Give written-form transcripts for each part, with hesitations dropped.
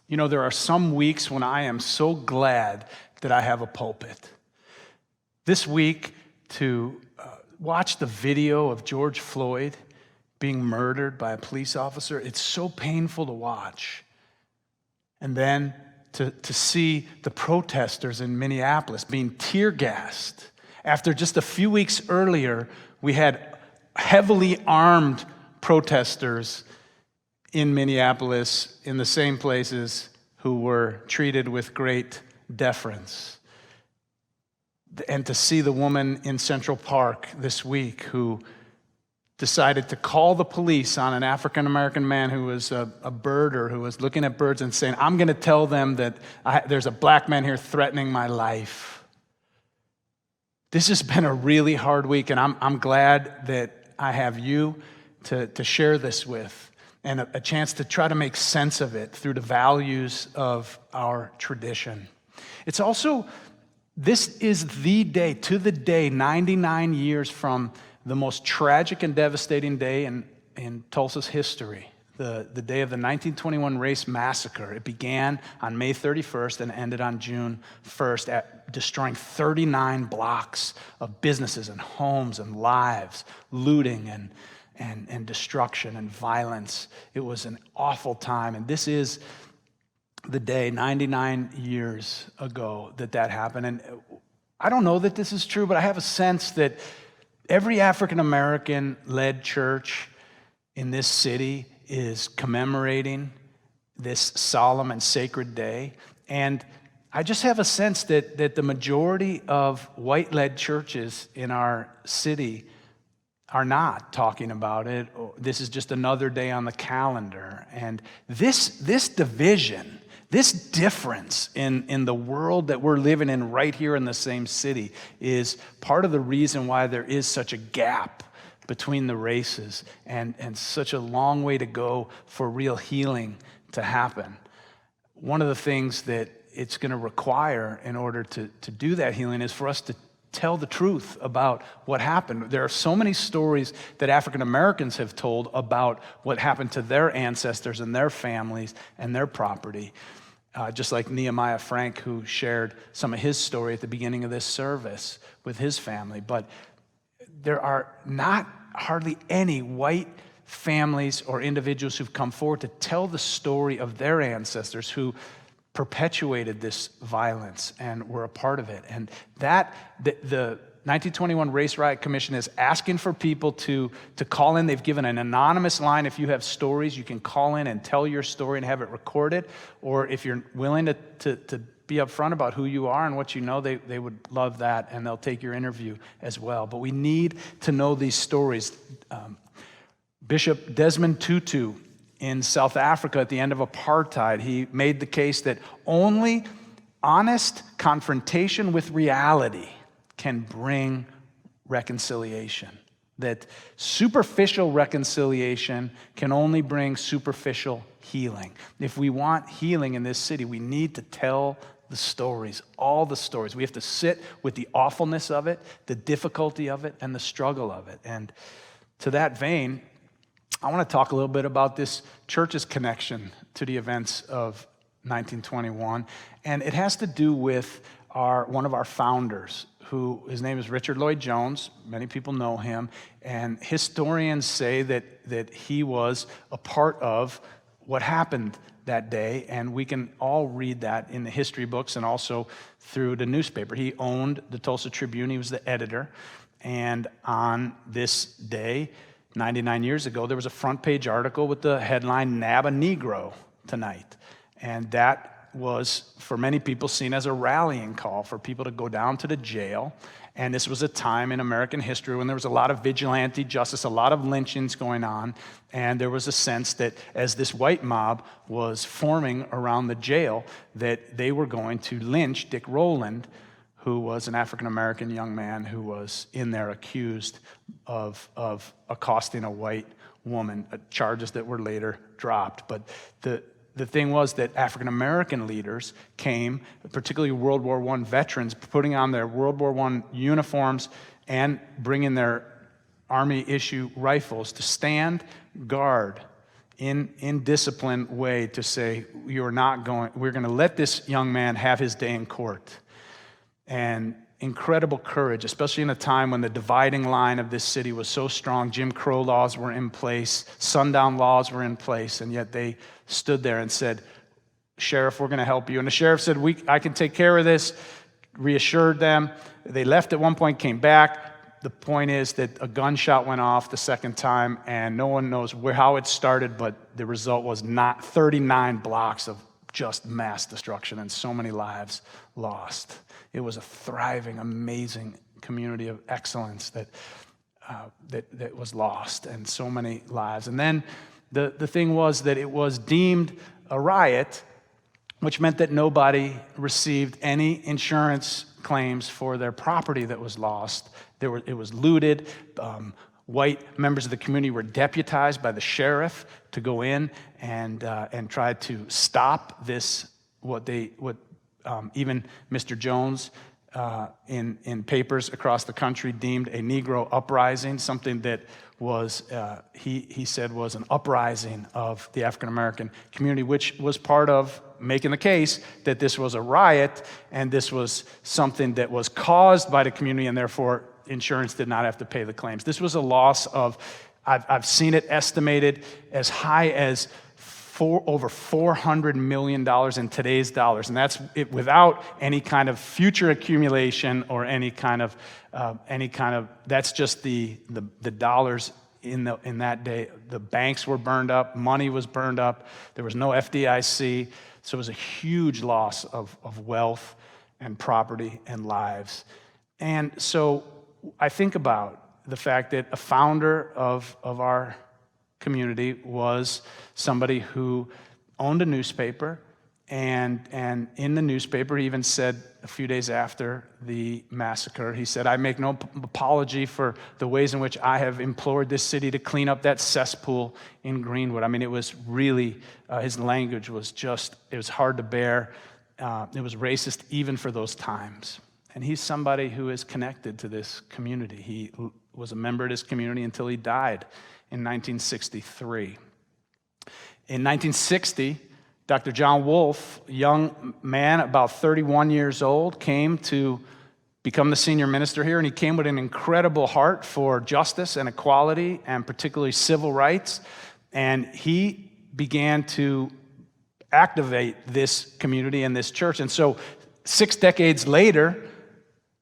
You know, there are some weeks when I am so glad that I have a pulpit. This week, to watch the video of George Floyd being murdered by a police officer, it's so painful to watch. And then to see the protesters in Minneapolis being tear gassed. After just a few weeks earlier, we had heavily armed protesters in Minneapolis, in the same places, who were treated with great deference. And to see the woman in Central Park this week who decided to call the police on an African-American man who was a birder, who was looking at birds and saying, I'm going to tell them that there's a black man here threatening my life. This has been a really hard week, and I'm glad that I have you to share this with, and a chance to try to make sense of it through the values of our tradition. It's also, this is the day, to the day, 99 years from the most tragic and devastating day in Tulsa's history, the day of the 1921 Race Massacre. It began on May 31st and ended on June 1st, at destroying 39 blocks of businesses and homes and lives, looting and destruction and violence. It was an awful time, and this is the day 99 years ago that happened. And I don't know that this is true, but I have a sense that every African-American led church in this city is commemorating this solemn and sacred day. And I just have a sense that the majority of white-led churches in our city are not talking about it. This is just another day on the calendar. And this division, this difference in the world that we're living in right here in the same city is part of the reason why there is such a gap between the races and such a long way to go for real healing to happen. One of the things that it's going to require in order to do that healing is for us to tell the truth about what happened. There are so many stories that African Americans have told about what happened to their ancestors and their families and their property. Just like Nehemiah Frank, who shared some of his story at the beginning of this service with his family. But there are not hardly any white families or individuals who've come forward to tell the story of their ancestors who perpetuated this violence and were a part of it. And that the 1921 Race Riot Commission is asking for people to call in. They've given an anonymous line. If you have stories, you can call in and tell your story and have it recorded. Or if you're willing to be upfront about who you are and what you know, they would love that, and they'll take your interview as well. But we need to know these stories. Bishop Desmond Tutu in South Africa at the end of apartheid, he made the case that only honest confrontation with reality can bring reconciliation. That superficial reconciliation can only bring superficial healing. If we want healing in this city, we need to tell the stories, all the stories. We have to sit with the awfulness of it, the difficulty of it, and the struggle of it. And to that vein, I want to talk a little bit about this church's connection to the events of 1921, and it has to do with one of our founders, his name is Richard Lloyd Jones. Many people know him, and historians say that he was a part of what happened that day, and we can all read that in the history books and also through the newspaper. He owned the Tulsa Tribune. He was the editor, and on this day, 99 years ago, there was a front page article with the headline, "Nab a Negro Tonight," and that was, for many people, seen as a rallying call for people to go down to the jail. And this was a time in American history when there was a lot of vigilante justice, a lot of lynchings going on, and there was a sense that as this white mob was forming around the jail, that they were going to lynch Dick Rowland, who was an African-American young man who was in there accused of accosting a white woman, charges that were later dropped. But the thing was that African-American leaders came, particularly World War I veterans, putting on their World War I uniforms and bringing their Army-issue rifles to stand guard in disciplined way to say, we're going to let this young man have his day in court. And incredible courage, especially in a time when the dividing line of this city was so strong. Jim Crow laws were in place, sundown laws were in place, and yet they stood there and said, "Sheriff, we're going to help you." And the sheriff said, "I can take care of this," reassured them. They left at one point, came back. The point is that a gunshot went off the second time, and no one knows how it started, but the result was not 39 blocks of just mass destruction and so many lives lost. It was a thriving, amazing community of excellence that was lost, and so many lives. And then the thing was that it was deemed a riot, which meant that nobody received any insurance claims for their property that was lost. It was looted. White members of the community were deputized by the sheriff to go in and try to stop this. Even Mr. Jones in papers across the country deemed a Negro uprising, something that was he said was an uprising of the African American community, which was part of making the case that this was a riot and this was something that was caused by the community, and therefore insurance did not have to pay the claims. This was a loss of, I've seen it estimated as high as over $400 million in today's dollars, and that's it without any kind of future accumulation or any kind of that's just the dollars in that day. The banks were burned up, money was burned up, there was no FDIC, so it was a huge loss of wealth and property and lives. And so I think about the fact that a founder of our community was somebody who owned a newspaper, and in the newspaper he even said a few days after the massacre, he said, "I make no apology for the ways in which I have implored this city to clean up that cesspool in Greenwood." I mean, it was really, his language was it was hard to bear. It was racist even for those times. And he's somebody who is connected to this community. He was a member of this community until he died in 1963. In 1960, Dr. John Wolfe, a young man about 31 years old, came to become the senior minister here, and he came with an incredible heart for justice and equality, and particularly civil rights, and he began to activate this community and this church. And so 6 decades later,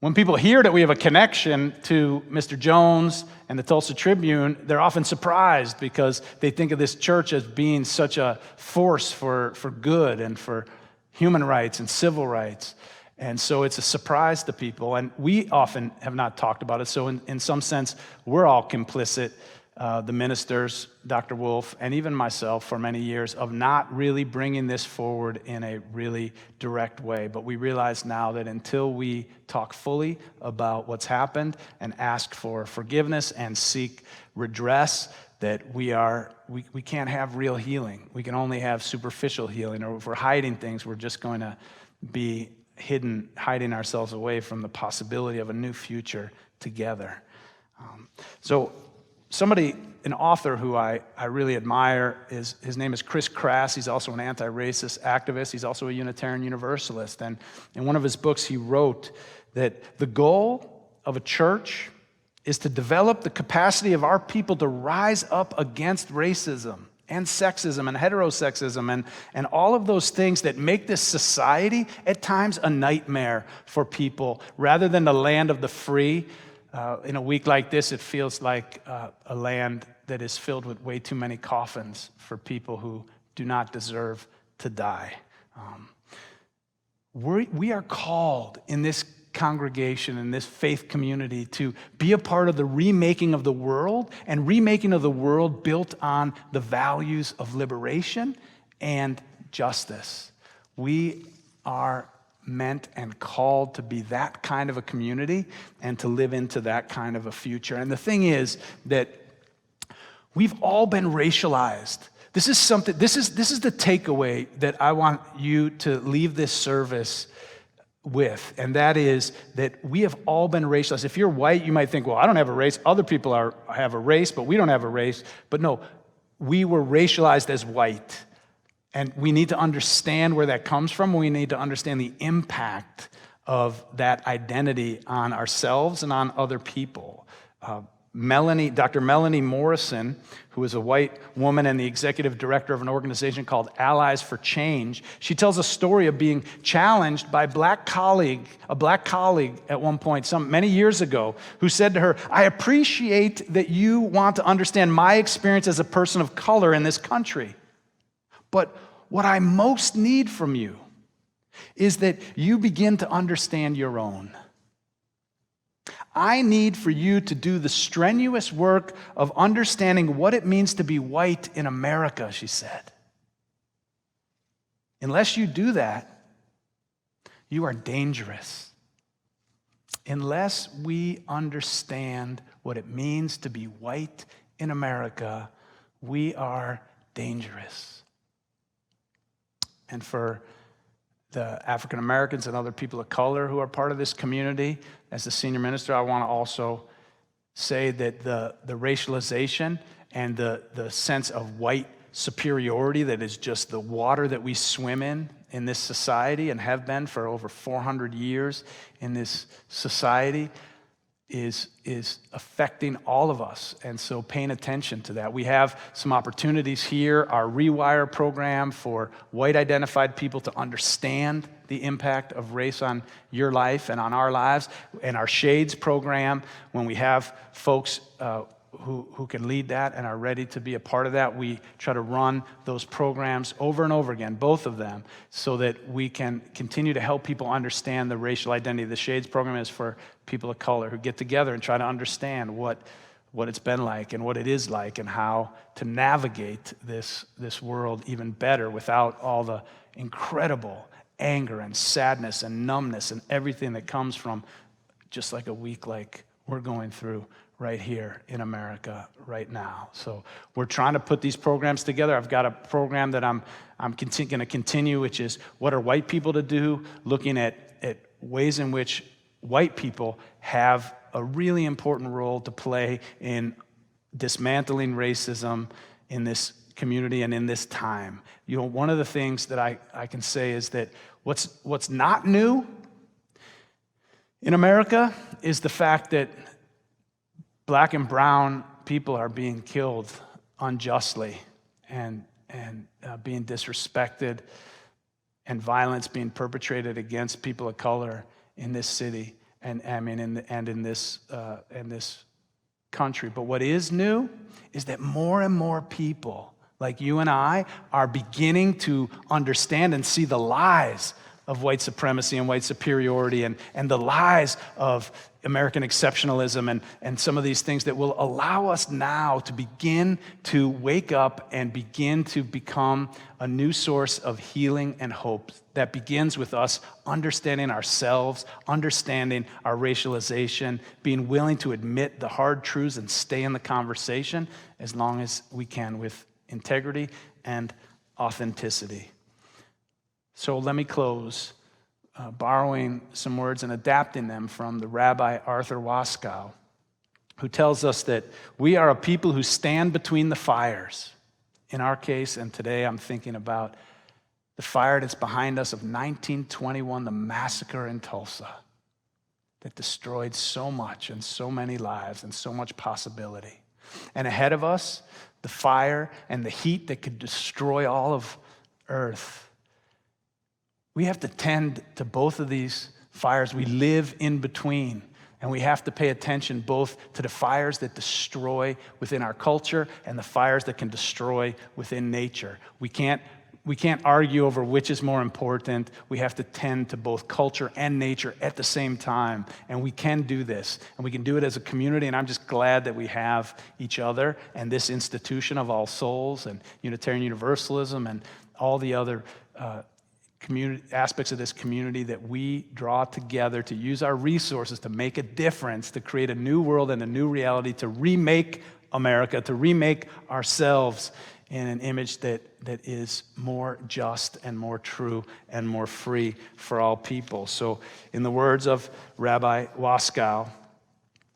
when people hear that we have a connection to Mr. Jones and the Tulsa Tribune, they're often surprised because they think of this church as being such a force for good and for human rights and civil rights. And so it's a surprise to people, and we often have not talked about it. So in some sense, we're all complicit, the ministers, Dr. Wolfe, and even myself for many years, of not really bringing this forward in a really direct way. But we realize now that until we talk fully about what's happened and ask for forgiveness and seek redress, that we can't have real healing. We can only have superficial healing, or if we're hiding things, we're just going to be hiding ourselves away from the possibility of a new future together. So An author who I really admire, his name is Chris Krass. He's also an anti-racist activist. He's also a Unitarian Universalist. And in one of his books, he wrote that the goal of a church is to develop the capacity of our people to rise up against racism and sexism and heterosexism and all of those things that make this society at times a nightmare for people rather than the land of the free. In a week like this, it feels like a land that is filled with way too many coffins for people who do not deserve to die. We are called in this congregation, in this faith community, to be a part of the remaking of the world, and remaking of the world built on the values of liberation and justice. We are meant and called to be that kind of a community and to live into that kind of a future. And the thing is that we've all been racialized. This is the takeaway that I want you to leave this service with, and that is that we have all been racialized. If you're white, you might think, well, I don't have a race. Other people have a race, but we don't have a race. But no, we were racialized as white. And we need to understand where that comes from. We need to understand the impact of that identity on ourselves and on other people. Dr. Melanie Morrison, who is a white woman and the executive director of an organization called Allies for Change, she tells a story of being challenged by a black colleague at one point, many years ago, who said to her, "I appreciate that you want to understand my experience as a person of color in this country. But what I most need from you is that you begin to understand your own. I need for you to do the strenuous work of understanding what it means to be white in America," she said. "Unless you do that, you are dangerous. Unless we understand what it means to be white in America, we are dangerous." And for the African Americans and other people of color who are part of this community, as the senior minister, I want to also say that the racialization and the sense of white superiority that is just the water that we swim in this society and have been for over 400 years in this society is affecting all of us. And so paying attention to that. We have some opportunities here, our Rewire program for white identified people to understand the impact of race on your life and on our lives, and our Shades program, when we have folks who can lead that and are ready to be a part of that. We try to run those programs over and over again, both of them, so that we can continue to help people understand the racial identity. The Shades program is for people of color who get together and try to understand what it's been like and what it is like and how to navigate this world even better without all the incredible anger and sadness and numbness and everything that comes from just like a week like we're going through right here in America right now. So we're trying to put these programs together. I've got a program that I'm going to continue, which is what are white people to do, looking at ways in which white people have a really important role to play in dismantling racism in this community and in this time. You know, one of the things that I can say is that what's not new in America is the fact that Black and brown people are being killed unjustly and being disrespected, and violence being perpetrated against people of color in this city and in this country. But what is new is that more and more people like you and I are beginning to understand and see the lies of white supremacy and white superiority and the lies of American exceptionalism and some of these things that will allow us now to begin to wake up and begin to become a new source of healing and hope that begins with us understanding ourselves, understanding our racialization, being willing to admit the hard truths and stay in the conversation as long as we can with integrity and authenticity. So let me close borrowing some words and adapting them from the Rabbi Arthur Waskow, who tells us that we are a people who stand between the fires. In our case, and today I'm thinking about the fire that's behind us of 1921, the massacre in Tulsa that destroyed so much and so many lives and so much possibility. And ahead of us, the fire and the heat that could destroy all of earth. We have to tend to both of these fires. We live in between. And we have to pay attention both to the fires that destroy within our culture and the fires that can destroy within nature. We can't argue over which is more important. We have to tend to both culture and nature at the same time. And we can do this. And we can do it as a community. And I'm just glad that we have each other and this institution of All Souls and Unitarian Universalism and all the other community aspects of this community that we draw together to use our resources to make a difference, to create a new world and a new reality, to remake America, to remake ourselves in an image that is more just and more true and more free for all people. So in the words of Rabbi Waskow,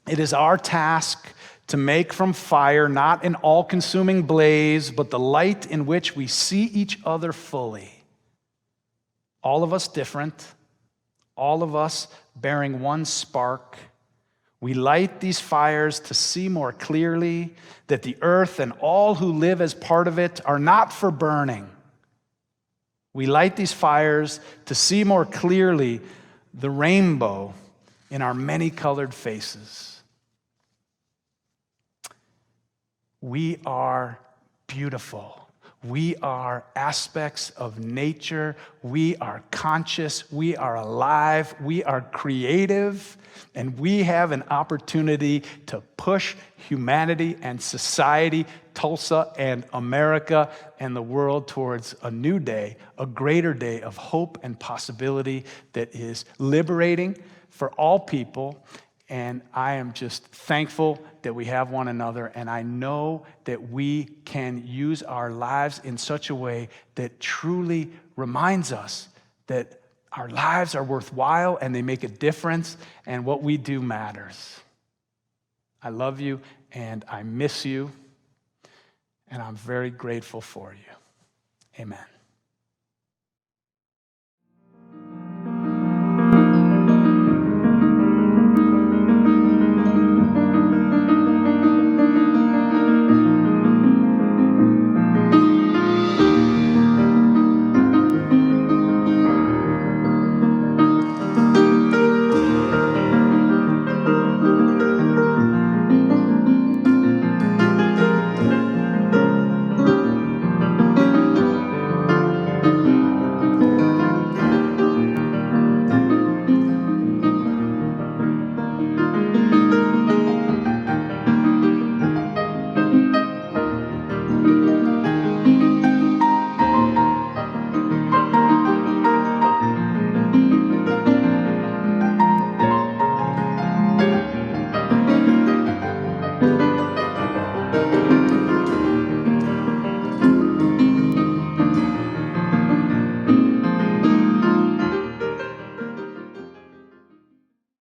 it is our task to make from fire not an all-consuming blaze, but the light in which we see each other fully. All of us different, all of us bearing one spark. We light these fires to see more clearly that the earth and all who live as part of it are not for burning. We light these fires to see more clearly the rainbow in our many-colored faces. We are beautiful. We are aspects of nature. We are conscious. We are alive. We are creative. And we have an opportunity to push humanity and society, Tulsa and America and the world towards a new day, a greater day of hope and possibility that is liberating for all people. And I am just thankful that we have one another, and I know that we can use our lives in such a way that truly reminds us that our lives are worthwhile and they make a difference, and what we do matters. I love you, and I miss you, and I'm very grateful for you. Amen.